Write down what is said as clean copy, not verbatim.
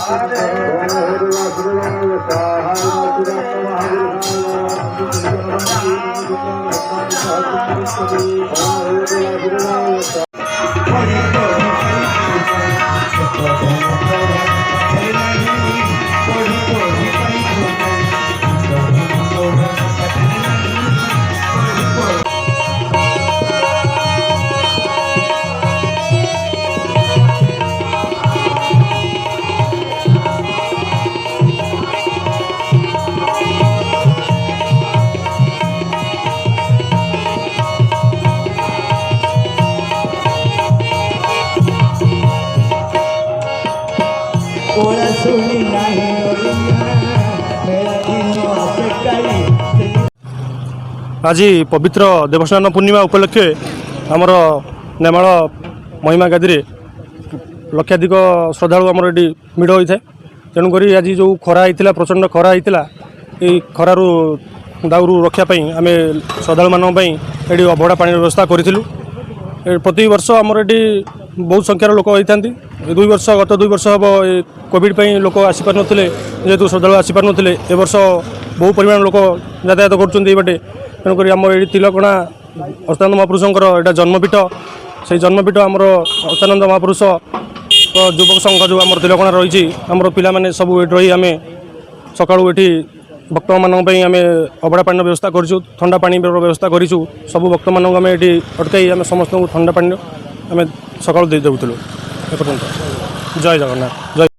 आज पवित्र देवस्नान पूर्णिमा उपलक्षे आमर नेमाल महिमा गादी लक्षाधिक श्रद्धालु आमर ये भिड़ होता है। तेणुक आज जो खरा होता प्रचंड खरा होता ये खरार दाउरू रक्षापी आम श्रद्धालु मानी ये अभड़ा पानी व्यवस्था करूँ। प्रति वर्ष आमर ये बहुत संख्यार लोक होता 2 वर्ष गत 2 वर्ष हम कोविड लोक आसीपार नथिले जेहेतु श्रद्धालु आसीपार नथिले ए वर्ष बहु परिमाण लोक यातायात करुँचे। तेणुक आम ये तिलकणा अच्युतानंद महापुरुषंकर यहाँ जन्मपीठ से जन्मपीठ आमर अच्युतानंद महापुरुष युवक संघ जो आम तिलकणा रही आमर पिला सब रही आम सका भक्त मानक आम अभड़ा पानी व्यवस्था करूँ, ठंडा पानी व्यवस्था करूँ। सब भक्त मानक आम ये अटकई आम समस्त ठंडा पानी आम सका दे देवुलु। जय जगन्नाथ जय।